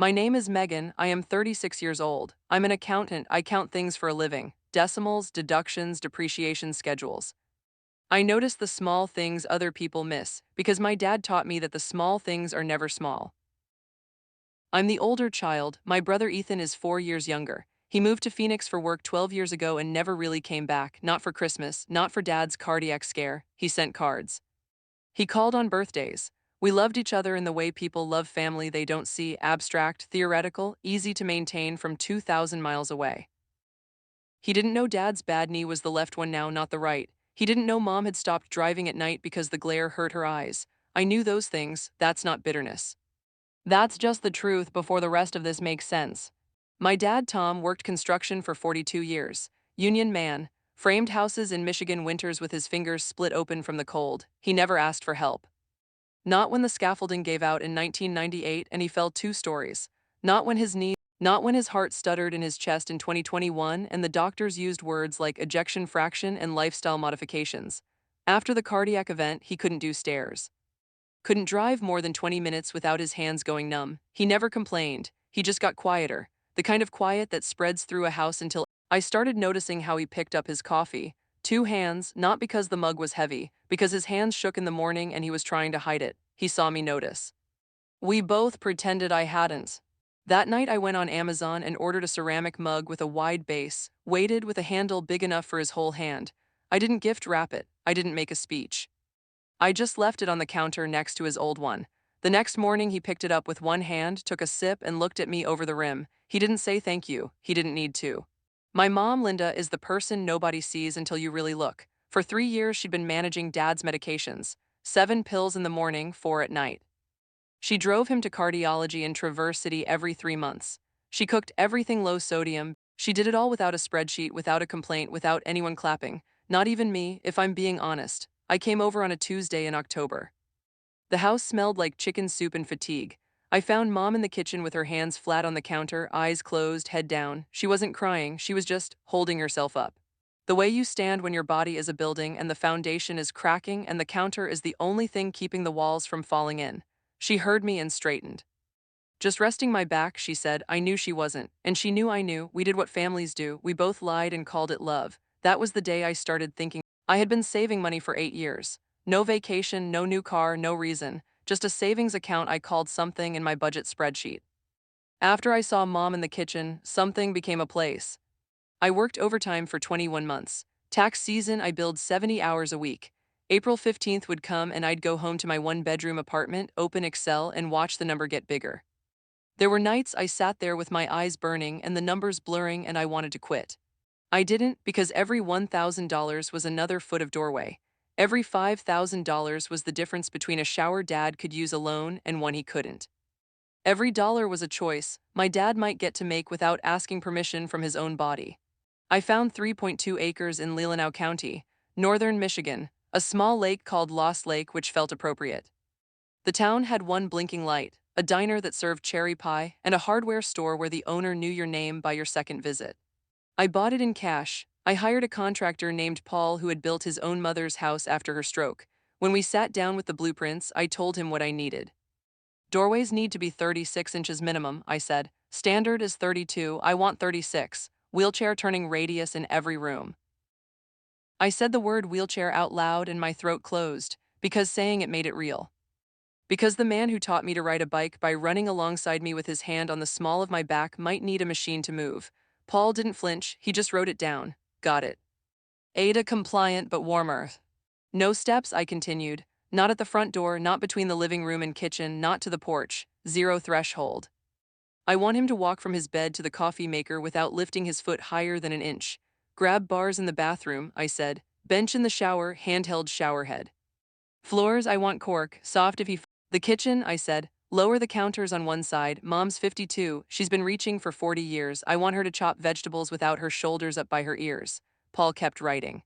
My name is Megan, I am 36 years old. I'm an accountant, I count things for a living. Decimals, deductions, depreciation schedules. I notice the small things other people miss, because my dad taught me that the small things are never small. I'm the older child, my brother Ethan is 4 years younger. He moved to Phoenix for work 12 years ago and never really came back, not for Christmas, not for dad's cardiac scare, he sent cards. He called on birthdays. We loved each other in the way people love family they don't see, abstract, theoretical, easy to maintain from 2,000 miles away. He didn't know dad's bad knee was the left one now, not the right. He didn't know mom had stopped driving at night because the glare hurt her eyes. I knew those things, that's not bitterness. That's just the truth before the rest of this makes sense. My dad, Tom, worked construction for 42 years. Union man, framed houses in Michigan winters with his fingers split open from the cold. He never asked for help. Not when the scaffolding gave out in 1998 and he fell 2 stories. Not when his heart stuttered in his chest in 2021 and the doctors used words like ejection fraction and lifestyle modifications. After the cardiac event, he couldn't do stairs. Couldn't drive more than 20 minutes without his hands going numb. He never complained. He just got quieter. The kind of quiet that spreads through a house until I started noticing how he picked up his coffee. 2 hands, not because the mug was heavy, because his hands shook in the morning and he was trying to hide it. He saw me notice. We both pretended I hadn't. That night I went on Amazon and ordered a ceramic mug with a wide base, weighted with a handle big enough for his whole hand. I didn't gift wrap it. I didn't make a speech. I just left it on the counter next to his old one. The next morning he picked it up with one hand, took a sip, and looked at me over the rim. He didn't say thank you. He didn't need to. My mom, Linda, is the person nobody sees until you really look. For 3 years she'd been managing dad's medications. 7 pills in the morning, 4 at night. She drove him to cardiology in Traverse City every 3 months. She cooked everything low sodium. She did it all without a spreadsheet, without a complaint, without anyone clapping. Not even me, if I'm being honest. I came over on a Tuesday in October. The house smelled like chicken soup and fatigue. I found mom in the kitchen with her hands flat on the counter, eyes closed, head down. She wasn't crying, she was just holding herself up. The way you stand when your body is a building and the foundation is cracking and the counter is the only thing keeping the walls from falling in. She heard me and straightened. Just resting my back, she said. I knew she wasn't, and she knew I knew. We did what families do. We both lied and called it love. That was the day I started thinking. I had been saving money for 8 years. No vacation, no new car, no reason. Just a savings account I called something in my budget spreadsheet. After I saw mom in the kitchen, something became a place. I worked overtime for 21 months. Tax season, I billed 70 hours a week. April 15th would come and I'd go home to my 1-bedroom apartment, open Excel, and watch the number get bigger. There were nights I sat there with my eyes burning and the numbers blurring and I wanted to quit. I didn't, because every $1,000 was another foot of doorway. Every $5,000 was the difference between a shower dad could use alone and one he couldn't. Every dollar was a choice my dad might get to make without asking permission from his own body. I found 3.2 acres in Leelanau County, northern Michigan, a small lake called Lost Lake which felt appropriate. The town had one blinking light, a diner that served cherry pie, and a hardware store where the owner knew your name by your second visit. I bought it in cash. I hired a contractor named Paul who had built his own mother's house after her stroke. When we sat down with the blueprints, I told him what I needed. Doorways need to be 36 inches minimum, I said. Standard is 32, I want 36. Wheelchair turning radius in every room. I said the word wheelchair out loud and my throat closed, because saying it made it real. Because the man who taught me to ride a bike by running alongside me with his hand on the small of my back might need a machine to move. Paul didn't flinch, he just wrote it down. Got it. Ada compliant but warmer. No steps, I continued. Not at the front door, not between the living room and kitchen, not to the porch. 0 threshold. I want him to walk from his bed to the coffee maker without lifting his foot higher than an inch. Grab bars in the bathroom, I said. Bench in the shower, handheld shower head. Floors, I want cork, soft if he... The kitchen, I said. Lower the counters on one side. Mom's 52, she's been reaching for 40 years. I want her to chop vegetables without her shoulders up by her ears. Paul kept writing.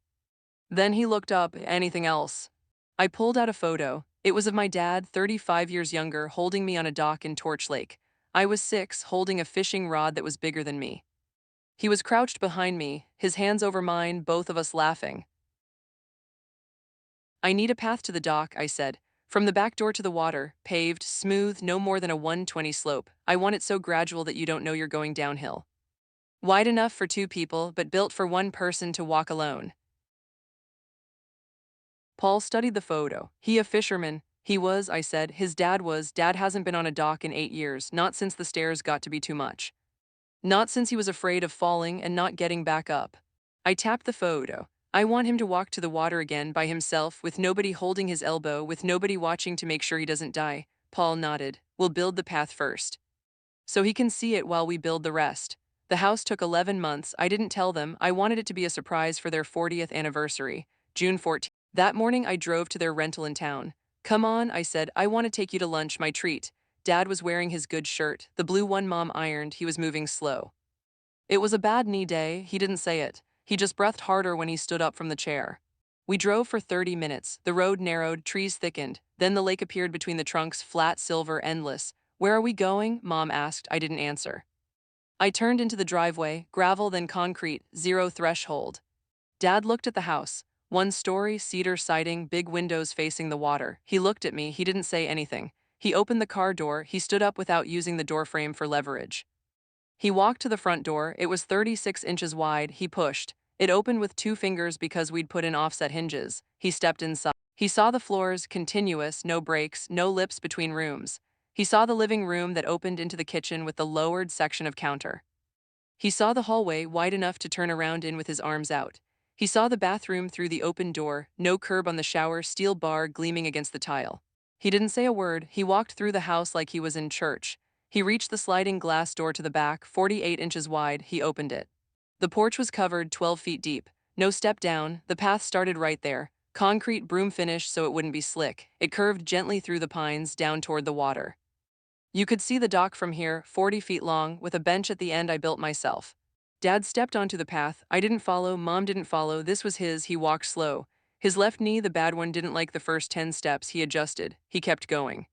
Then he looked up. Anything else? I pulled out a photo. It was of my dad, 35 years younger, holding me on a dock in Torch Lake. I was 6, holding a fishing rod that was bigger than me. He was crouched behind me, his hands over mine, both of us laughing. I need a path to the dock, I said. From the back door to the water, paved, smooth, no more than a 120 slope. I want it so gradual that you don't know you're going downhill. Wide enough for two people, but built for one person to walk alone. Paul studied the photo. He a fisherman. He was, I said. His dad was. Dad hasn't been on a dock in 8 years, not since the stairs got to be too much. Not since he was afraid of falling and not getting back up. I tapped the photo. I want him to walk to the water again by himself, with nobody holding his elbow, with nobody watching to make sure he doesn't die. Paul nodded. We'll build the path first, so he can see it while we build the rest. The house took 11 months. I didn't tell them. I wanted it to be a surprise for their 40th anniversary, June 14th. That morning I drove to their rental in town. Come on, I said. I want to take you to lunch, my treat. Dad was wearing his good shirt, the blue one Mom ironed. He was moving slow. It was a bad knee day. He didn't say it. He just breathed harder when he stood up from the chair. We drove for 30 minutes. The road narrowed, trees thickened. Then the lake appeared between the trunks, flat, silver, endless. Where are we going? Mom asked. I didn't answer. I turned into the driveway, gravel then concrete, zero threshold. Dad looked at the house. One story, cedar siding, big windows facing the water. He looked at me. He didn't say anything. He opened the car door. He stood up without using the doorframe for leverage. He walked to the front door. It was 36 inches wide. He pushed. It opened with 2 fingers because we'd put in offset hinges. He stepped inside. He saw the floors, continuous, no breaks, no lips between rooms. He saw the living room that opened into the kitchen with the lowered section of counter. He saw the hallway wide enough to turn around in with his arms out. He saw the bathroom through the open door, no curb on the shower, steel bar gleaming against the tile. He didn't say a word. He walked through the house like he was in church. He reached the sliding glass door to the back, 48 inches wide. He opened it. The porch was covered 12 feet deep. No step down. The path started right there. Concrete broom finish so it wouldn't be slick. It curved gently through the pines down toward the water. You could see the dock from here, 40 feet long, with a bench at the end I built myself. Dad stepped onto the path. I didn't follow. Mom didn't follow. This was his. He walked slow. His left knee, the bad one, didn't like the first 10 steps. He adjusted. He kept going.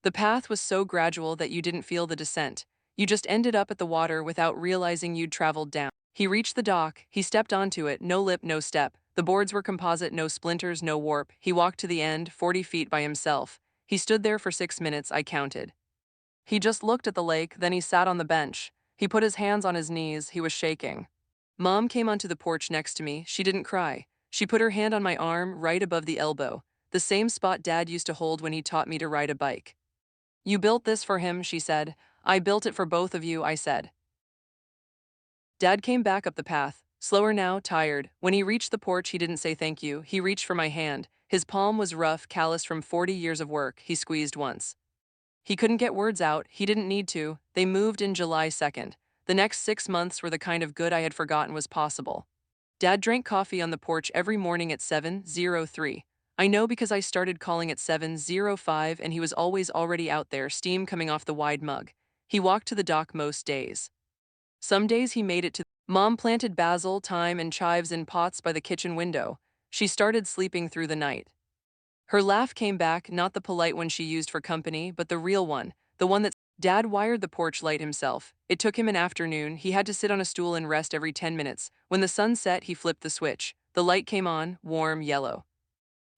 The path was so gradual that you didn't feel the descent. You just ended up at the water without realizing you'd traveled down. He reached the dock. He stepped onto it. No lip, no step. The boards were composite, no splinters, no warp. He walked to the end, 40 feet by himself. He stood there for 6 minutes, I counted. He just looked at the lake, then he sat on the bench. He put his hands on his knees. He was shaking. Mom came onto the porch next to me. She didn't cry. She put her hand on my arm, right above the elbow, the same spot Dad used to hold when he taught me to ride a bike. You built this for him, she said. I built it for both of you, I said. Dad came back up the path, slower now, tired. When he reached the porch, he didn't say thank you. He reached for my hand. His palm was rough, calloused from 40 years of work. He squeezed once. He couldn't get words out. He didn't need to. They moved in July 2nd. The next 6 months were the kind of good I had forgotten was possible. Dad drank coffee on the porch every morning at 7:03. I know because I started calling at 7:05 and he was always already out there, steam coming off the wide mug. He walked to the dock most days. Some days he made it to. Mom planted basil, thyme, and chives in pots by the kitchen window. She started sleeping through the night. Her laugh came back, not the polite one she used for company, but the real one, the one that Dad wired the porch light himself. It took him an afternoon. He had to sit on a stool and rest every 10 minutes. When the sun set, he flipped the switch. The light came on, warm, yellow.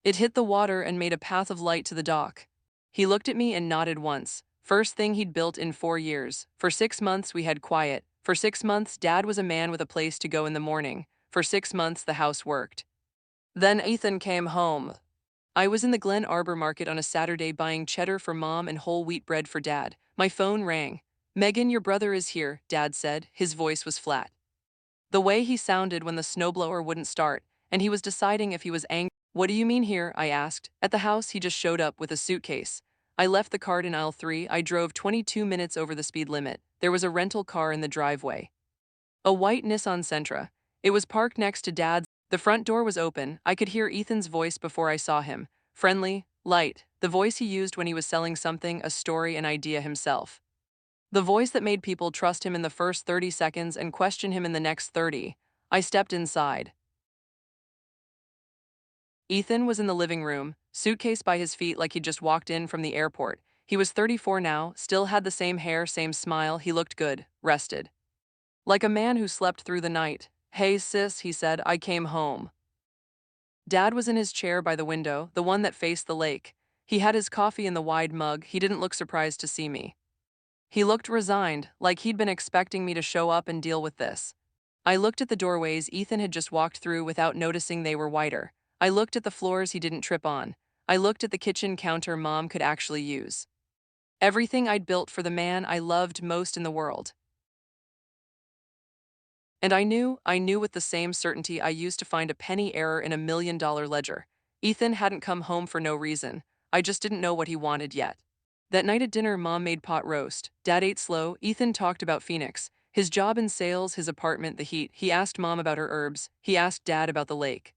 It hit the water and made a path of light to the dock. He looked at me and nodded once. First thing he'd built in 4 years. For 6 months, we had quiet. For 6 months, Dad was a man with a place to go in the morning. For 6 months, the house worked. Then Ethan came home. I was in the Glen Arbor market on a Saturday buying cheddar for Mom and whole wheat bread for Dad. My phone rang. Megan, your brother is here, Dad said. His voice was flat. The way he sounded when the snowblower wouldn't start, and he was deciding if he was angry. What do you mean here? I asked. At the house, he just showed up with a suitcase. I left the cart in aisle 3. I drove 22 minutes over the speed limit. There was a rental car in the driveway. A white Nissan Sentra. It was parked next to Dad's. The front door was open. I could hear Ethan's voice before I saw him. Friendly, light, the voice he used when he was selling something, a story, an idea himself. The voice that made people trust him in the first 30 seconds and question him in the next 30. I stepped inside. Ethan was in the living room, suitcase by his feet like he'd just walked in from the airport. He was 34 now, still had the same hair, same smile. He looked good, rested. Like a man who slept through the night. Hey sis, he said, I came home. Dad was in his chair by the window, the one that faced the lake. He had his coffee in the wide mug. He didn't look surprised to see me. He looked resigned, like he'd been expecting me to show up and deal with this. I looked at the doorways Ethan had just walked through without noticing they were wider. I looked at the floors he didn't trip on. I looked at the kitchen counter Mom could actually use. Everything I'd built for the man I loved most in the world. And I knew with the same certainty I used to find a penny error in $1 million ledger. Ethan hadn't come home for no reason. I just didn't know what he wanted yet. That night at dinner, Mom made pot roast. Dad ate slow. Ethan talked about Phoenix, his job in sales, his apartment, the heat. He asked Mom about her herbs. He asked Dad about the lake.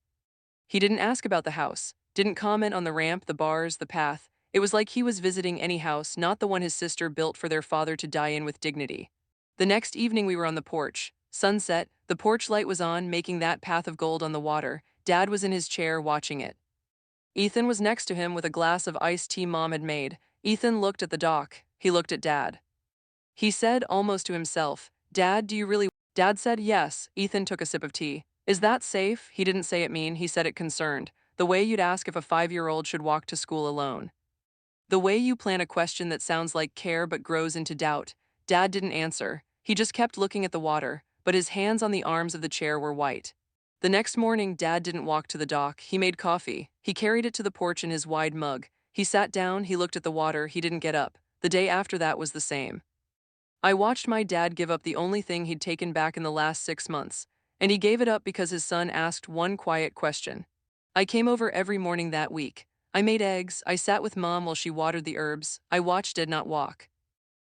He didn't ask about the house, didn't comment on the ramp, the bars, the path. It was like he was visiting any house, not the one his sister built for their father to die in with dignity. The next evening we were on the porch. Sunset, the porch light was on, making that path of gold on the water. Dad was in his chair watching it. Ethan was next to him with a glass of iced tea Mom had made. Ethan looked at the dock. He looked at Dad. He said, almost to himself, "Dad, do you really?" Dad said yes. Ethan took a sip of tea. "Is that safe?" He didn't say it mean, he said it concerned. The way you'd ask if a 5-year-old should walk to school alone. The way you plan a question that sounds like care but grows into doubt. Dad didn't answer. He just kept looking at the water, but his hands on the arms of the chair were white. The next morning, Dad didn't walk to the dock. He made coffee. He carried it to the porch in his wide mug. He sat down, he looked at the water, he didn't get up. The day after that was the same. I watched my dad give up the only thing he'd taken back in the last 6 months, and he gave it up because his son asked one quiet question. I came over every morning that week. I made eggs, I sat with Mom while she watered the herbs, I watched Dad not walk.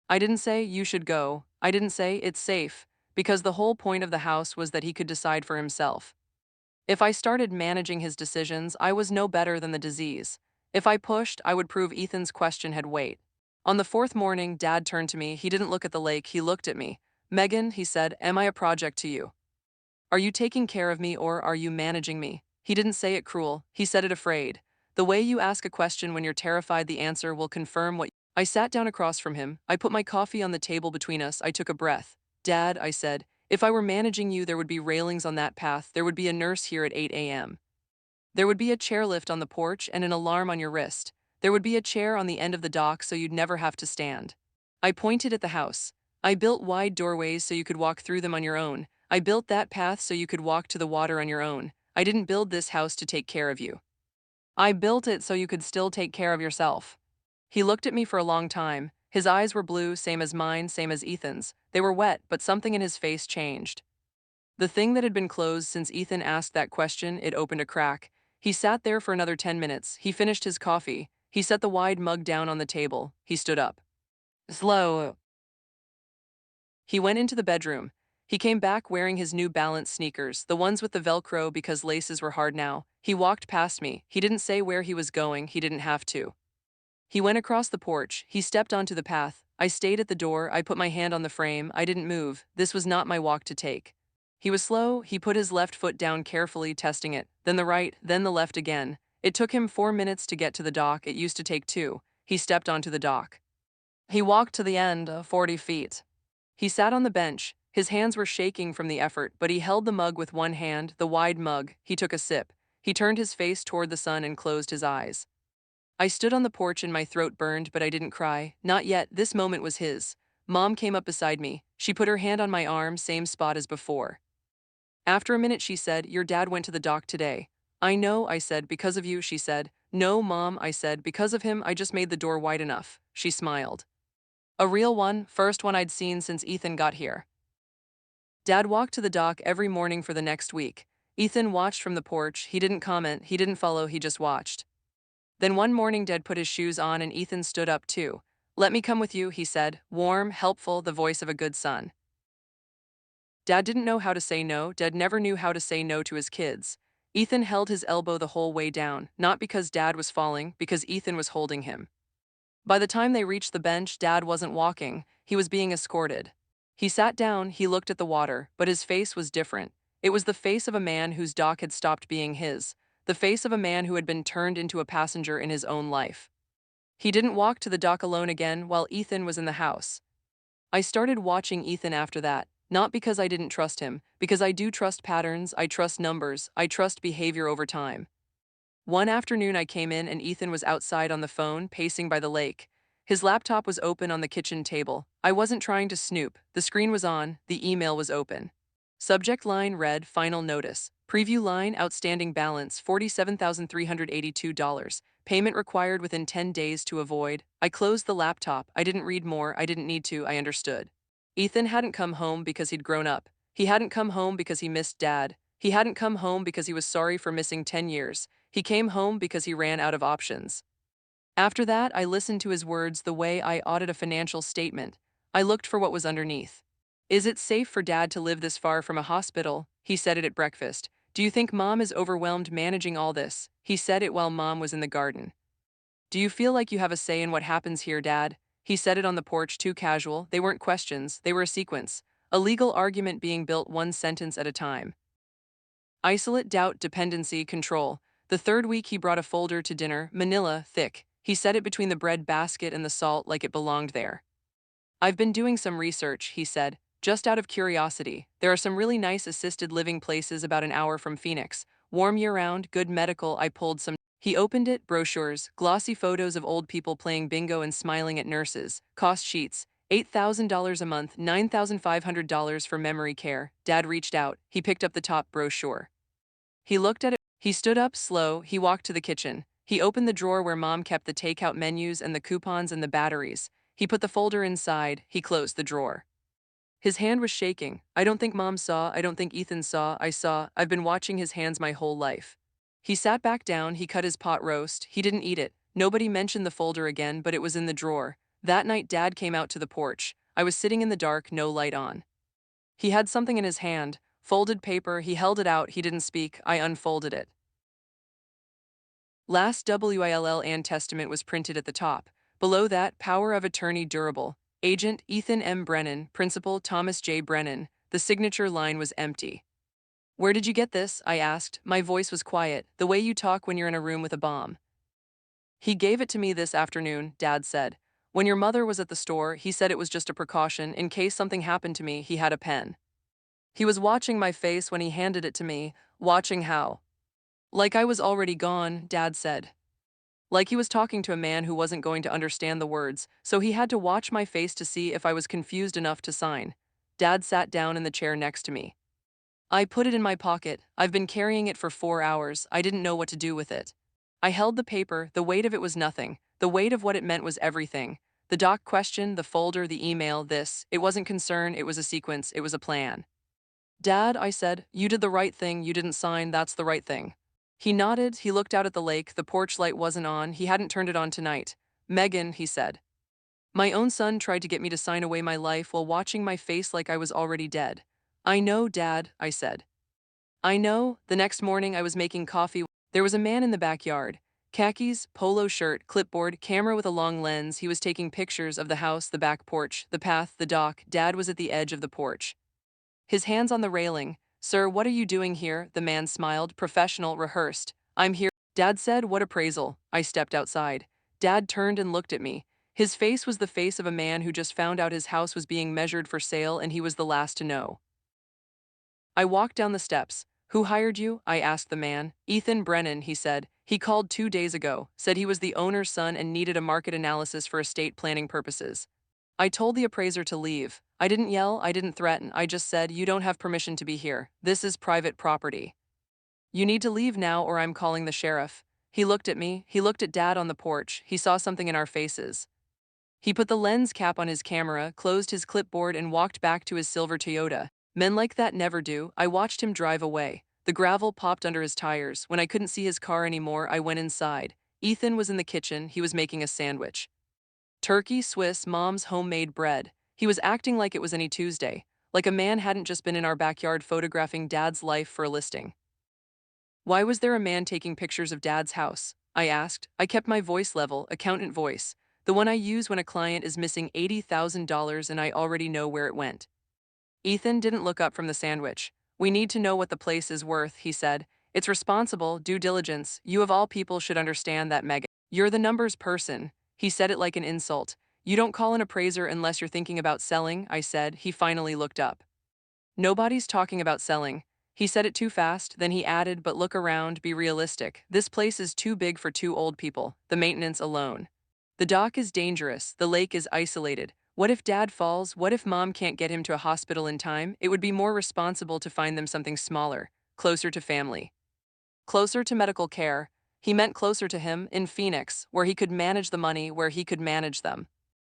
I didn't say, "You should go." I didn't say, "It's safe," because the whole point of the house was that he could decide for himself. If I started managing his decisions, I was no better than the disease. If I pushed, I would prove Ethan's question had weight. On the fourth morning, Dad turned to me. He didn't look at the lake, he looked at me. "Megan," he said, "am I a project to you? Are you taking care of me or are you managing me?" He didn't say it cruel, he said it afraid. The way you ask a question when you're terrified the answer will confirm what. I sat down across from him. I put my coffee on the table between us. I took a breath. "Dad," I said, "if I were managing you, there would be railings on that path. There would be a nurse here at 8 a.m. There would be a chairlift on the porch and an alarm on your wrist. There would be a chair on the end of the dock so you'd never have to stand." I pointed at the house. "I built wide doorways so you could walk through them on your own. I built that path so you could walk to the water on your own. I didn't build this house to take care of you. I built it so you could still take care of yourself." He looked at me for a long time. His eyes were blue, same as mine, same as Ethan's. They were wet, but something in his face changed. The thing that had been closed since Ethan asked that question, it opened a crack. He sat there for another 10 minutes. He finished his coffee. He set the wide mug down on the table. He stood up. Slow. He went into the bedroom. He came back wearing his New Balance sneakers, the ones with the Velcro because laces were hard now. He walked past me. He didn't say where he was going. He didn't have to. He went across the porch. He stepped onto the path. I stayed at the door. I put my hand on the frame. I didn't move. This was not my walk to take. He was slow. He put his left foot down carefully, testing it, then the right, then the left again. It took him 4 minutes to get to the dock. It used to take 2. He stepped onto the dock. He walked to the end, 40 feet. He sat on the bench. His hands were shaking from the effort, but he held the mug with one hand, the wide mug. He took a sip. He turned his face toward the sun and closed his eyes. I stood on the porch and my throat burned, but I didn't cry. Not yet. This moment was his. Mom came up beside me. She put her hand on my arm, same spot as before. After a minute, she said, "Your dad went to the dock today." "I know," I said, "because of you," she said. "No, Mom," I said, "because of him, I just made the door wide enough." She smiled. A real one, first one I'd seen since Ethan got here. Dad walked to the dock every morning for the next week. Ethan watched from the porch. He didn't comment, he didn't follow, he just watched. Then one morning, Dad put his shoes on and Ethan stood up too. "Let me come with you," he said, warm, helpful, the voice of a good son. Dad didn't know how to say no. Dad never knew how to say no to his kids. Ethan held his elbow the whole way down, not because Dad was falling, because Ethan was holding him. By the time they reached the bench, Dad wasn't walking, he was being escorted. He sat down, he looked at the water, but his face was different. It was the face of a man whose dock had stopped being his, the face of a man who had been turned into a passenger in his own life. He didn't walk to the dock alone again while Ethan was in the house. I started watching Ethan after that, not because I didn't trust him, because I do trust patterns, I trust numbers, I trust behavior over time. One afternoon I came in and Ethan was outside on the phone, pacing by the lake. His laptop was open on the kitchen table. I wasn't trying to snoop. The screen was on, the email was open. Subject line read, Final Notice. Preview line, Outstanding balance, $47,382. Payment required within 10 days to avoid. I closed the laptop. I didn't read more. I didn't need to. I understood. Ethan hadn't come home because he'd grown up. He hadn't come home because he missed Dad. He hadn't come home because he was sorry for missing 10 years. He came home because he ran out of options. After that, I listened to his words the way I audit a financial statement. I looked for what was underneath. Is it safe for Dad to live this far from a hospital? He said it at breakfast. Do you think Mom is overwhelmed managing all this? He said it while Mom was in the garden. Do you feel like you have a say in what happens here, Dad? He said it on the porch, too casual. They weren't questions, they were a sequence. A legal argument being built one sentence at a time. Isolate, doubt, dependency, control. The third week he brought a folder to dinner, manila, thick. He set it between the bread basket and the salt like it belonged there. I've been doing some research, he said, just out of curiosity. There are some really nice assisted living places about an hour from Phoenix. Warm year-round, good medical. I pulled some. He opened it, brochures, glossy photos of old people playing bingo and smiling at nurses, cost sheets, $8,000 a month, $9,500 for memory care. Dad reached out. He picked up the top brochure. He looked at it. He stood up, slow. He walked to the kitchen. He opened the drawer where Mom kept the takeout menus and the coupons and the batteries. He put the folder inside. He closed the drawer. His hand was shaking. I don't think Mom saw. I don't think Ethan saw. I saw. I've been watching his hands my whole life. He sat back down. He cut his pot roast. He didn't eat it. Nobody mentioned the folder again, but it was in the drawer. That night, Dad came out to the porch. I was sitting in the dark, no light on. He had something in his hand. Folded paper. He held it out. He didn't speak. I unfolded it. Last will and testament was printed at the top. Below that, power of attorney durable. Agent Ethan M. Brennan, Principal Thomas J. Brennan. The signature line was empty. Where did you get this? I asked. My voice was quiet, the way you talk when you're in a room with a bomb. He gave it to me this afternoon, Dad said. When your mother was at the store, he said it was just a precaution. In case something happened to me, he had a pen. He was watching my face when he handed it to me, watching how. Like I was already gone, Dad said. Like he was talking to a man who wasn't going to understand the words, so he had to watch my face to see if I was confused enough to sign. Dad sat down in the chair next to me. I put it in my pocket. I've been carrying it for 4 hours. I didn't know what to do with it. I held the paper. The weight of it was nothing. The weight of what it meant was everything. The doc question, the folder, the email, this. It wasn't concern, it was a sequence, it was a plan. Dad, I said, you did the right thing, you didn't sign, that's the right thing. He nodded, he looked out at the lake, the porch light wasn't on, he hadn't turned it on tonight. Megan, he said. My own son tried to get me to sign away my life while watching my face like I was already dead. I know, Dad, I said. I know. The next morning I was making coffee. There was a man in the backyard. Khakis, polo shirt, clipboard, camera with a long lens. He was taking pictures of the house, the back porch, the path, the dock. Dad was at the edge of the porch. His hands on the railing. Sir, what are you doing here? The man smiled, professional, rehearsed. I'm here. Dad said, what appraisal? I stepped outside. Dad turned and looked at me. His face was the face of a man who just found out his house was being measured for sale and he was the last to know. I walked down the steps. Who hired you? I asked the man. Ethan Brennan, he said. He called 2 days ago, said he was the owner's son and needed a market analysis for estate planning purposes. I told the appraiser to leave. I didn't yell, I didn't threaten, I just said, you don't have permission to be here. This is private property. You need to leave now or I'm calling the sheriff. He looked at me, he looked at Dad on the porch, he saw something in our faces. He put the lens cap on his camera, closed his clipboard and walked back to his silver Toyota. Men like that never do. I watched him drive away. The gravel popped under his tires. When I couldn't see his car anymore, I went inside. Ethan was in the kitchen, he was making a sandwich. Turkey, Swiss, Mom's homemade bread. He was acting like it was any Tuesday, like a man hadn't just been in our backyard photographing Dad's life for a listing. Why was there a man taking pictures of Dad's house? I asked. I kept my voice level, accountant voice, the one I use when a client is missing $80,000 and I already know where it went. Ethan didn't look up from the sandwich. We need to know what the place is worth, he said. It's responsible, due diligence. You of all people should understand that, Megan. You're the numbers person. He said it like an insult. You don't call an appraiser unless you're thinking about selling, I said. He finally looked up. Nobody's talking about selling. He said it too fast, then he added, but look around, be realistic. This place is too big for two old people, the maintenance alone. The dock is dangerous, the lake is isolated. What if dad falls? What if mom can't get him to a hospital in time? It would be more responsible to find them something smaller, closer to family. Closer to medical care. He meant closer to him, in Phoenix, where he could manage the money, where he could manage them.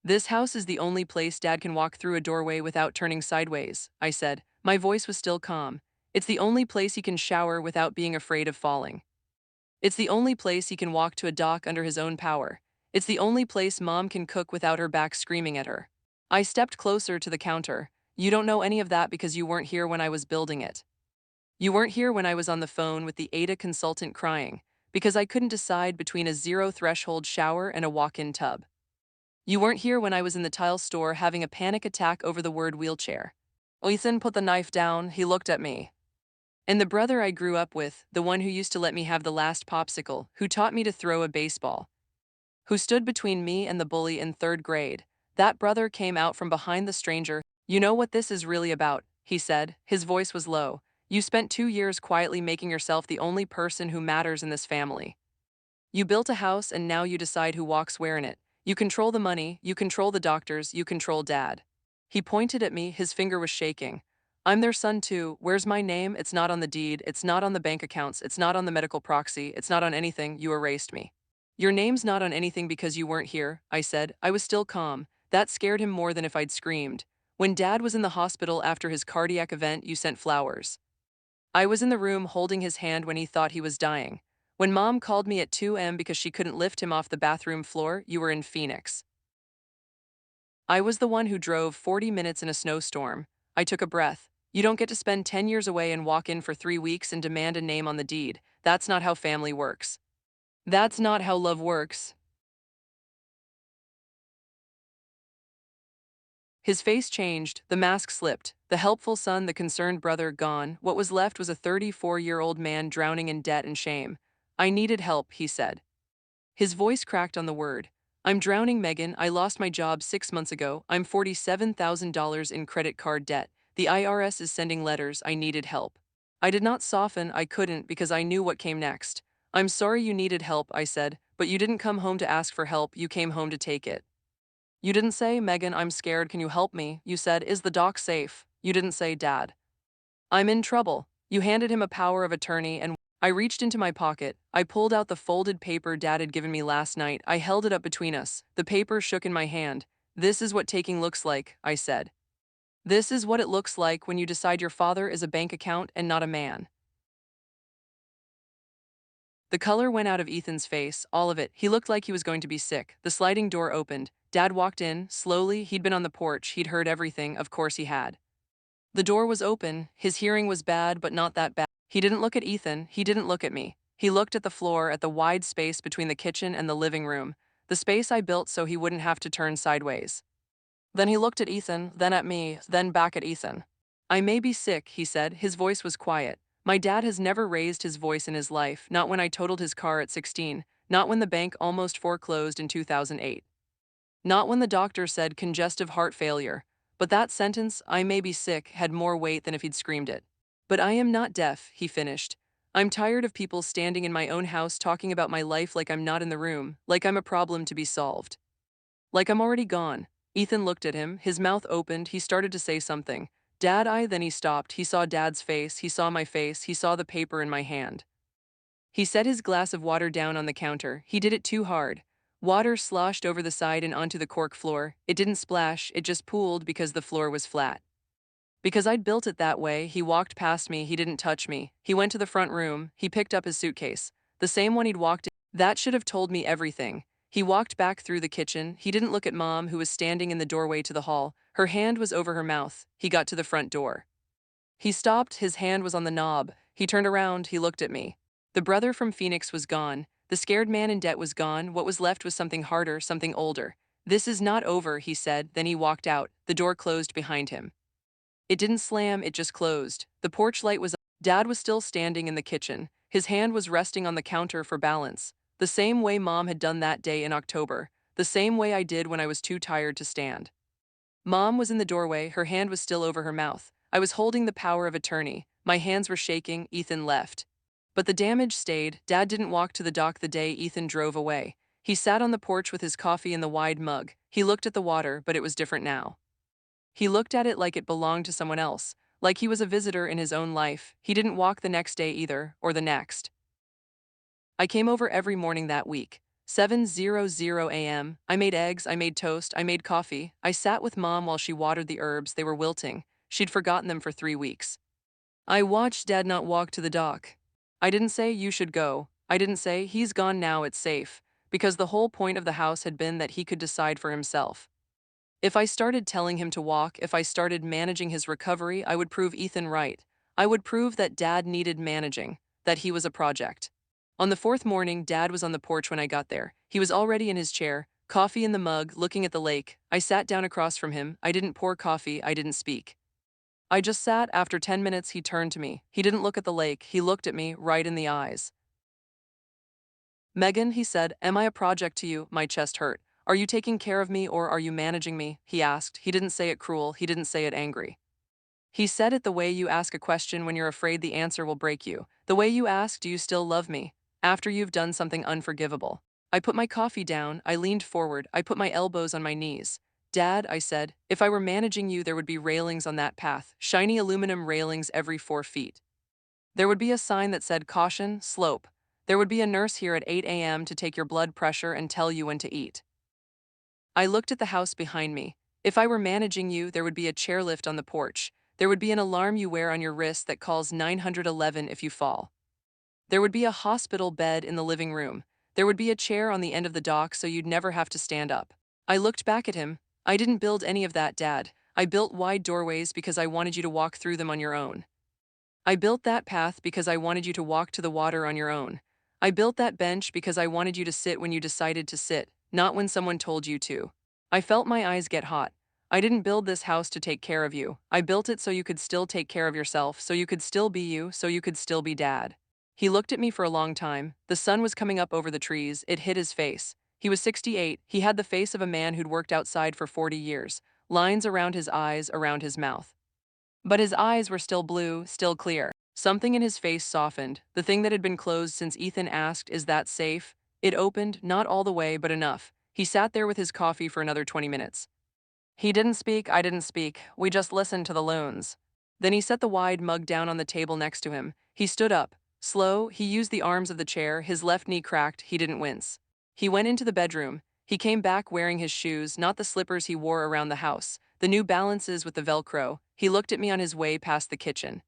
This house is the only place Dad can walk through a doorway without turning sideways, I said. My voice was still calm. It's the only place he can shower without being afraid of falling. It's the only place he can walk to a dock under his own power. It's the only place Mom can cook without her back screaming at her. I stepped closer to the counter. You don't know any of that because you weren't here when I was building it. You weren't here when I was on the phone with the ADA consultant crying, because I couldn't decide between a zero-threshold shower and a walk-in tub. You weren't here when I was in the tile store having a panic attack over the word wheelchair. Ethan put the knife down, he looked at me. And the brother I grew up with, the one who used to let me have the last popsicle, who taught me to throw a baseball, who stood between me and the bully in third grade, that brother came out from behind the stranger. You know what this is really about, he said. His voice was low. You spent 2 years quietly making yourself the only person who matters in this family. You built a house and now you decide who walks where in it. You control the money, you control the doctors, you control Dad. He pointed at me, his finger was shaking. I'm their son too. Where's my name? It's not on the deed, it's not on the bank accounts, it's not on the medical proxy, it's not on anything. You erased me. Your name's not on anything because you weren't here, I said. I was still calm. That scared him more than if I'd screamed. When Dad was in the hospital after his cardiac event, you sent flowers. I was in the room holding his hand when he thought he was dying. When Mom called me at 2 a.m. because she couldn't lift him off the bathroom floor, you were in Phoenix. I was the one who drove 40 minutes in a snowstorm. I took a breath. You don't get to spend 10 years away and walk in for 3 weeks and demand a name on the deed. That's not how family works. That's not how love works. His face changed, the mask slipped, the helpful son, the concerned brother gone. What was left was a 34-year-old man drowning in debt and shame. I needed help, he said. His voice cracked on the word. I'm drowning, Megan. I lost my job 6 months ago. I'm $47,000 in credit card debt. The IRS is sending letters. I needed help. I did not soften. I couldn't because I knew what came next. I'm sorry you needed help, I said, but you didn't come home to ask for help. You came home to take it. You didn't say, Megan, I'm scared. Can you help me? You said, is the doc safe? You didn't say, Dad, I'm in trouble. You handed him a power of attorney and I reached into my pocket. I pulled out the folded paper Dad had given me last night. I held it up between us. The paper shook in my hand. This is what taking looks like, I said. This is what it looks like when you decide your father is a bank account and not a man. The color went out of Ethan's face, all of it. He looked like he was going to be sick. The sliding door opened. Dad walked in, slowly. He'd been on the porch. He'd heard everything. Of course he had. The door was open. His hearing was bad, but not that bad. He didn't look at Ethan. He didn't look at me. He looked at the floor, at the wide space between the kitchen and the living room, the space I built so he wouldn't have to turn sideways. Then he looked at Ethan, then at me, then back at Ethan. I may be sick, he said. His voice was quiet. My dad has never raised his voice in his life, not when I totaled his car at 16, not when the bank almost foreclosed in 2008. Not when the doctor said congestive heart failure. But that sentence, I may be sick, had more weight than if he'd screamed it. But I am not deaf, he finished. I'm tired of people standing in my own house talking about my life like I'm not in the room, like I'm a problem to be solved. Like I'm already gone. Ethan looked at him, his mouth opened, he started to say something. Dad, then he stopped. He saw Dad's face, he saw my face, he saw the paper in my hand. He set his glass of water down on the counter. He did it too hard. Water sloshed over the side and onto the cork floor. It didn't splash, it just pooled because the floor was flat. Because I'd built it that way, he walked past me, he didn't touch me. He went to the front room, he picked up his suitcase. The same one he'd walked in. That should have told me everything. He walked back through the kitchen. He didn't look at Mom, who was standing in the doorway to the hall. Her hand was over her mouth. He got to the front door. He stopped, his hand was on the knob. He turned around, he looked at me. The brother from Phoenix was gone. The scared man in debt was gone. What was left was something harder, something older. This is not over, he said. Then he walked out. The door closed behind him. It didn't slam, it just closed. The porch light was up. Dad was still standing in the kitchen. His hand was resting on the counter for balance. The same way Mom had done that day in October. The same way I did when I was too tired to stand. Mom was in the doorway, her hand was still over her mouth. I was holding the power of attorney. My hands were shaking. Ethan left. But the damage stayed. Dad didn't walk to the dock the day Ethan drove away. He sat on the porch with his coffee in the wide mug. He looked at the water, but it was different now. He looked at it like it belonged to someone else, like he was a visitor in his own life. He didn't walk the next day either, or the next. I came over every morning that week. 7:00 a.m. I made eggs, I made toast, I made coffee. I sat with Mom while she watered the herbs. They were wilting. She'd forgotten them for 3 weeks. I watched Dad not walk to the dock. I didn't say, "You should go." I didn't say, "He's gone now, it's safe," because the whole point of the house had been that he could decide for himself. If I started telling him to walk, if I started managing his recovery, I would prove Ethan right. I would prove that Dad needed managing, that he was a project. On the fourth morning, Dad was on the porch when I got there. He was already in his chair, coffee in the mug, looking at the lake. I sat down across from him. I didn't pour coffee, I didn't speak. I just sat. After 10 minutes, he turned to me. He didn't look at the lake, he looked at me, right in the eyes. "Megan," he said, "am I a project to you?" My chest hurt. "Are you taking care of me or are you managing me?" he asked. He didn't say it cruel, he didn't say it angry. He said it the way you ask a question when you're afraid the answer will break you. The way you ask, "Do you still love me?" after you've done something unforgivable. I put my coffee down, I leaned forward, I put my elbows on my knees. "Dad," I said, "if I were managing you, there would be railings on that path, shiny aluminum railings every 4 feet. There would be a sign that said, 'Caution, slope.' There would be a nurse here at 8 a.m. to take your blood pressure and tell you when to eat." I looked at the house behind me. If I were managing you, there would be a chairlift on the porch. There would be an alarm you wear on your wrist that calls 911 if you fall. There would be a hospital bed in the living room. There would be a chair on the end of the dock so you'd never have to stand up. I looked back at him. "I didn't build any of that, Dad. I built wide doorways because I wanted you to walk through them on your own. I built that path because I wanted you to walk to the water on your own. I built that bench because I wanted you to sit when you decided to sit, not when someone told you to." I felt my eyes get hot. "I didn't build this house to take care of you. I built it so you could still take care of yourself, so you could still be you, so you could still be Dad." He looked at me for a long time. The sun was coming up over the trees. It hit his face. He was 68. He had the face of a man who'd worked outside for 40 years. Lines around his eyes, around his mouth. But his eyes were still blue, still clear. Something in his face softened. The thing that had been closed since Ethan asked, "Is that safe?" It opened, not all the way, but enough. He sat there with his coffee for another 20 minutes. He didn't speak, I didn't speak. We just listened to the loons. Then he set the wide mug down on the table next to him. He stood up. Slow, he used the arms of the chair, his left knee cracked, he didn't wince. He went into the bedroom. He came back wearing his shoes, not the slippers he wore around the house, the New Balances with the Velcro. He looked at me on his way past the kitchen.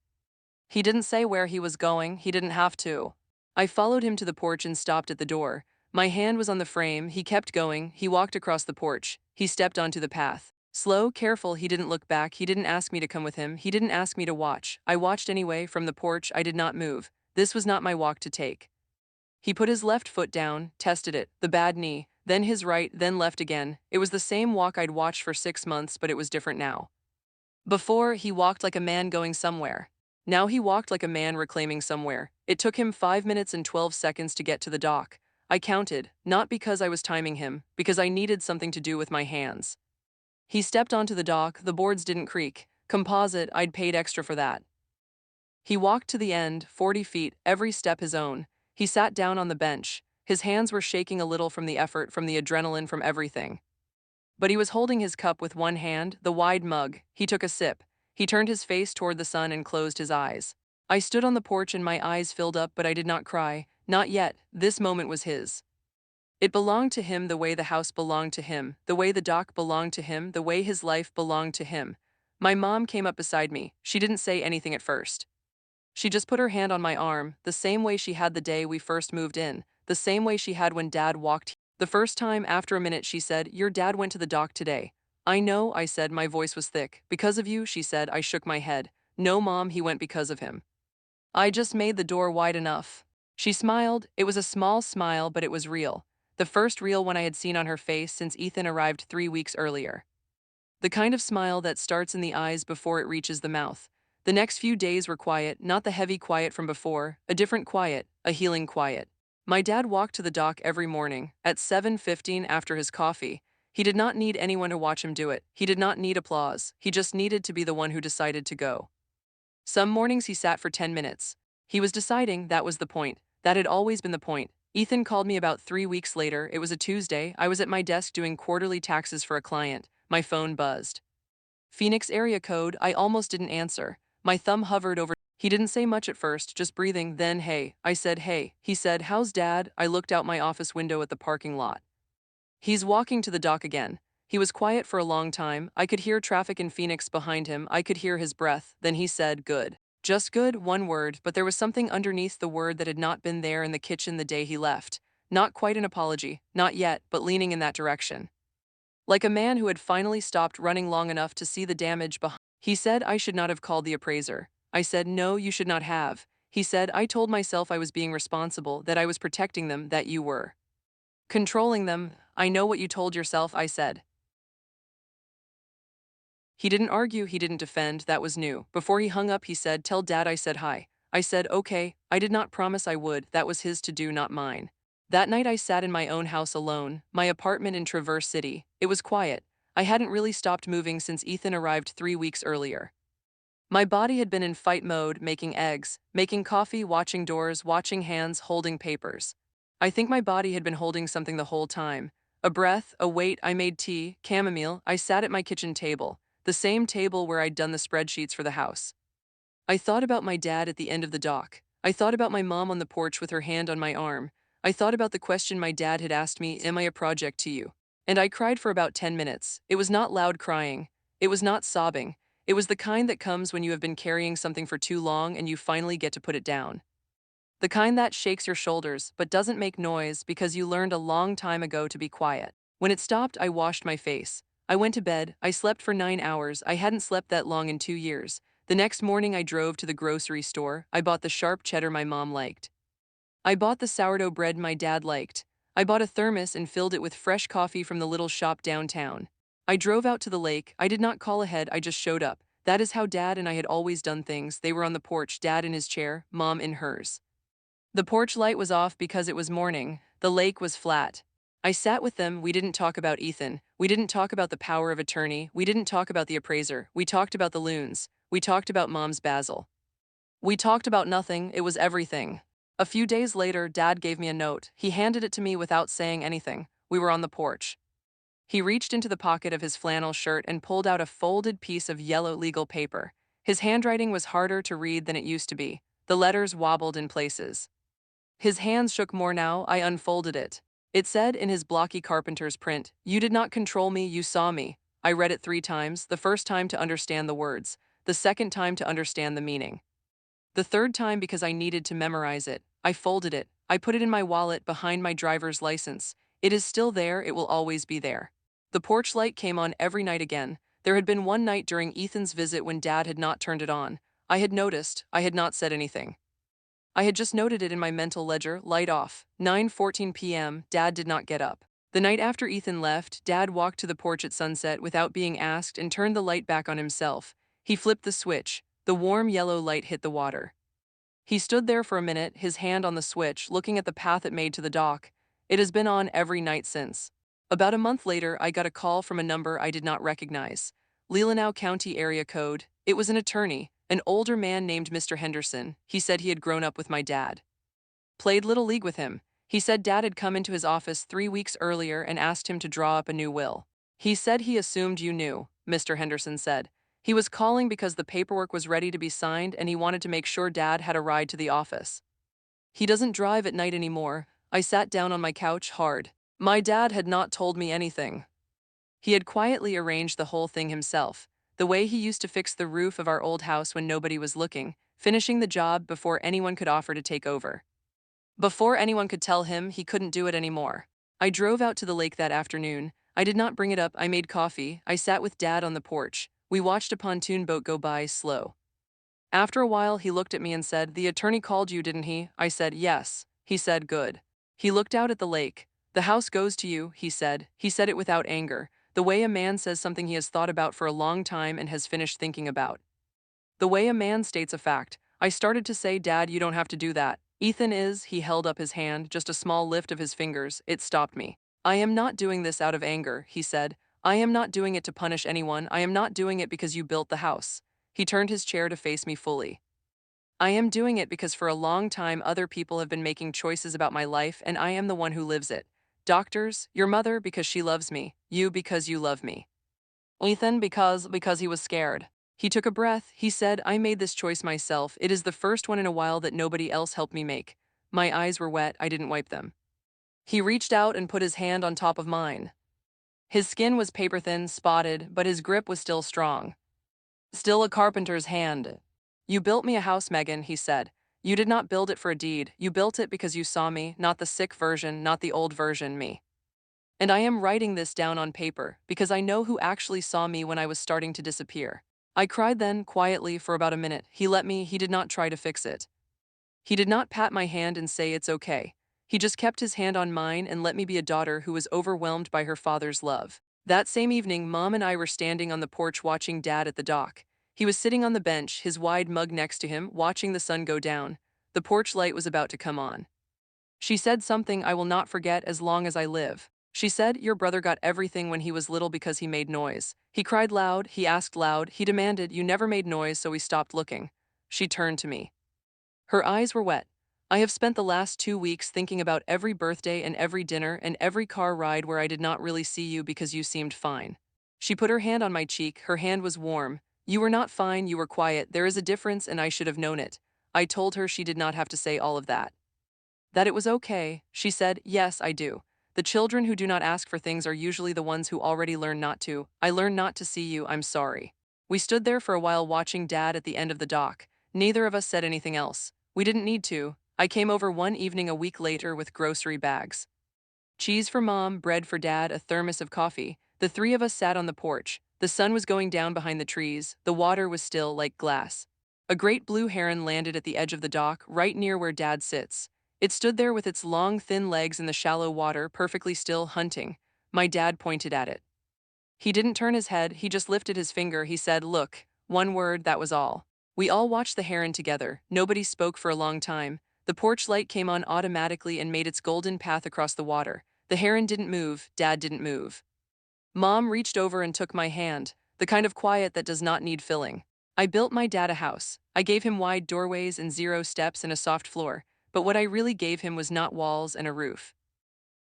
He didn't say where he was going, he didn't have to. I followed him to the porch and stopped at the door. My hand was on the frame, he kept going, he walked across the porch. He stepped onto the path. Slow, careful, he didn't look back, he didn't ask me to come with him, he didn't ask me to watch. I watched anyway, from the porch, I did not move. This was not my walk to take. He put his left foot down, tested it, the bad knee, then his right, then left again. It was the same walk I'd watched for 6 months, but it was different now. Before, he walked like a man going somewhere. Now he walked like a man reclaiming somewhere. It took him 5 minutes and 12 seconds to get to the dock. I counted, not because I was timing him, because I needed something to do with my hands. He stepped onto the dock, the boards didn't creak. Composite, I'd paid extra for that. He walked to the end, 40 feet, every step his own. He sat down on the bench. His hands were shaking a little from the effort, from the adrenaline, from everything. But he was holding his cup with one hand, the wide mug. He took a sip. He turned his face toward the sun and closed his eyes. I stood on the porch and my eyes filled up, but I did not cry. Not yet. This moment was his. It belonged to him the way the house belonged to him, the way the dock belonged to him, the way his life belonged to him. My mom came up beside me. She didn't say anything at first. She just put her hand on my arm, the same way she had the day we first moved in, the same way she had when Dad walked. The first time, after a minute, she said, "Your dad went to the dock today." "I know," I said, my voice was thick. "Because of you," she said. I shook my head. "No, Mom, he went because of him. I just made the door wide enough." She smiled. It was a small smile, but it was real. The first real one I had seen on her face since Ethan arrived 3 weeks earlier. The kind of smile that starts in the eyes before it reaches the mouth. The next few days were quiet, not the heavy quiet from before, a different quiet, a healing quiet. My dad walked to the dock every morning, at 7:15 after his coffee. He did not need anyone to watch him do it. He did not need applause. He just needed to be the one who decided to go. Some mornings he sat for 10 minutes. He was deciding, that was the point. That had always been the point. Ethan called me about 3 weeks later. It was a Tuesday. I was at my desk doing quarterly taxes for a client. My phone buzzed. Phoenix area code. I almost didn't answer. My thumb hovered over. He didn't say much at first, just breathing. Then, hey. I said, hey. He said, how's dad? I looked out my office window at the parking lot. He's walking to the dock again. He was quiet for a long time. I could hear traffic in Phoenix behind him. I could hear his breath. Then he said, good. Just good, one word, but there was something underneath the word that had not been there in the kitchen the day he left. Not quite an apology, not yet, but leaning in that direction. Like a man who had finally stopped running long enough to see the damage behind. He said I should not have called the appraiser. I said, no, you should not have. He said, I told myself I was being responsible, that I was protecting them, that you were controlling them. I know what you told yourself, I said. He didn't argue, he didn't defend, that was new. Before he hung up, he said, tell dad I said hi. I said, okay. I did not promise I would, that was his to do, not mine. That night I sat in my own house alone, my apartment in Traverse City. It was quiet. I hadn't really stopped moving since Ethan arrived 3 weeks earlier. My body had been in fight mode, making eggs, making coffee, watching doors, watching hands, holding papers. I think my body had been holding something the whole time. A breath, a weight. I made tea, chamomile. I sat at my kitchen table, the same table where I'd done the spreadsheets for the house. I thought about my dad at the end of the dock. I thought about my mom on the porch with her hand on my arm. I thought about the question my dad had asked me, am I a project to you? And I cried for about 10 minutes. It was not loud crying. It was not sobbing. It was the kind that comes when you have been carrying something for too long and you finally get to put it down. The kind that shakes your shoulders but doesn't make noise because you learned a long time ago to be quiet. When it stopped, I washed my face. I went to bed. I slept for 9 hours. I hadn't slept that long in 2 years. The next morning I drove to the grocery store. I bought the sharp cheddar my mom liked. I bought the sourdough bread my dad liked. I bought a thermos and filled it with fresh coffee from the little shop downtown. I drove out to the lake. I did not call ahead, I just showed up. That is how dad and I had always done things. They were on the porch, dad in his chair, mom in hers. The porch light was off because it was morning. The lake was flat. I sat with them. We didn't talk about Ethan. We didn't talk about the power of attorney. We didn't talk about the appraiser. We talked about the loons. We talked about mom's basil. We talked about nothing. It was everything. A few days later, dad gave me a note. He handed it to me without saying anything. We were on the porch. He reached into the pocket of his flannel shirt and pulled out a folded piece of yellow legal paper. His handwriting was harder to read than it used to be. The letters wobbled in places. His hands shook more now. I unfolded it. It said in his blocky carpenter's print, you did not control me, you saw me. I read it 3 times, the first time to understand the words, the second time to understand the meaning. The third time because I needed to memorize it. I folded it. I put it in my wallet behind my driver's license. It is still there, it will always be there. The porch light came on every night again. There had been one night during Ethan's visit when dad had not turned it on. I had noticed, I had not said anything. I had just noted it in my mental ledger, light off. 9:14 p.m., dad did not get up. The night after Ethan left, dad walked to the porch at sunset without being asked and turned the light back on himself. He flipped the switch. The warm yellow light hit the water. He stood there for a minute, his hand on the switch, looking at the path it made to the dock. It has been on every night since. About a month later, I got a call from a number I did not recognize. Leelanau County area code. It was an attorney, an older man named Mr. Henderson. He said he had grown up with my dad. Played Little League with him. He said dad had come into his office 3 weeks earlier and asked him to draw up a new will. He said he assumed you knew, Mr. Henderson said. He was calling because the paperwork was ready to be signed and he wanted to make sure dad had a ride to the office. He doesn't drive at night anymore. I sat down on my couch hard. My dad had not told me anything. He had quietly arranged the whole thing himself, the way he used to fix the roof of our old house when nobody was looking, finishing the job before anyone could offer to take over. Before anyone could tell him he couldn't do it anymore. I drove out to the lake that afternoon. I did not bring it up. I made coffee. I sat with dad on the porch. We watched a pontoon boat go by, slow. After a while, he looked at me and said, the attorney called you, didn't he? I said, yes. He said, good. He looked out at the lake. The house goes to you, he said. He said it without anger, the way a man says something he has thought about for a long time and has finished thinking about. The way a man states a fact. I started to say, Dad, you don't have to do that. Ethan is, he held up his hand, just a small lift of his fingers. It stopped me. I am not doing this out of anger, he said. I am not doing it to punish anyone. I am not doing it because you built the house. He turned his chair to face me fully. I am doing it because for a long time other people have been making choices about my life and I am the one who lives it. Doctors, your mother because she loves me, you because you love me. Ethan because he was scared. He took a breath, he said, I made this choice myself. It is the first one in a while that nobody else helped me make. My eyes were wet, I didn't wipe them. He reached out and put his hand on top of mine. His skin was paper thin, spotted, but his grip was still strong. Still a carpenter's hand. You built me a house, Megan, he said. You did not build it for a deed. You built it because you saw me, not the sick version, not the old version, me. And I am writing this down on paper because I know who actually saw me when I was starting to disappear. I cried then, quietly, for about a minute. He let me, he did not try to fix it. He did not pat my hand and say it's okay. He just kept his hand on mine and let me be a daughter who was overwhelmed by her father's love. That same evening, Mom and I were standing on the porch watching Dad at the dock. He was sitting on the bench, his wide mug next to him, watching the sun go down. The porch light was about to come on. She said something I will not forget as long as I live. She said, your brother got everything when he was little because he made noise. He cried loud, he asked loud, he demanded, you never made noise, so we stopped looking. She turned to me. Her eyes were wet. I have spent the last 2 weeks thinking about every birthday and every dinner and every car ride where I did not really see you because you seemed fine. She put her hand on my cheek, her hand was warm. You were not fine, you were quiet, there is a difference and I should have known it. I told her she did not have to say all of that. That it was okay, she said, yes, I do. The children who do not ask for things are usually the ones who already learn not to. I learned not to see you, I'm sorry. We stood there for a while watching Dad at the end of the dock. Neither of us said anything else. We didn't need to. I came over one evening a week later with grocery bags. Cheese for Mom, bread for Dad, a thermos of coffee. The three of us sat on the porch. The sun was going down behind the trees. The water was still like glass. A great blue heron landed at the edge of the dock, right near where Dad sits. It stood there with its long, thin legs in the shallow water, perfectly still, hunting. My dad pointed at it. He didn't turn his head, he just lifted his finger. He said, look. One word, that was all. We all watched the heron together. Nobody spoke for a long time. The porch light came on automatically and made its golden path across the water. The heron didn't move, Dad didn't move. Mom reached over and took my hand, the kind of quiet that does not need filling. I built my dad a house. I gave him wide doorways and 0 steps and a soft floor, but what I really gave him was not walls and a roof.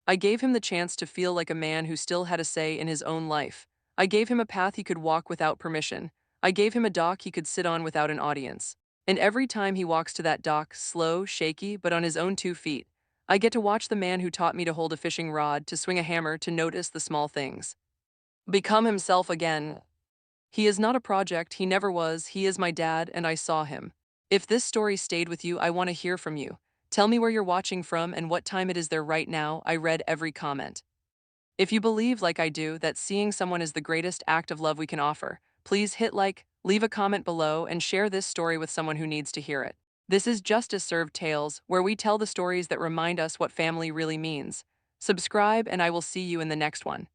I gave him the chance to feel like a man who still had a say in his own life. I gave him a path he could walk without permission. I gave him a dock he could sit on without an audience. And every time he walks to that dock, slow, shaky, but on his own 2 feet, I get to watch the man who taught me to hold a fishing rod, to swing a hammer, to notice the small things. Become himself again. He is not a project, he never was, he is my dad, and I saw him. If this story stayed with you, I want to hear from you. Tell me where you're watching from and what time it is there right now. I read every comment. If you believe, like I do, that seeing someone is the greatest act of love we can offer, please hit like, leave a comment below, and share this story with someone who needs to hear it. This is Justice Served Tales, where we tell the stories that remind us what family really means. Subscribe, and I will see you in the next one.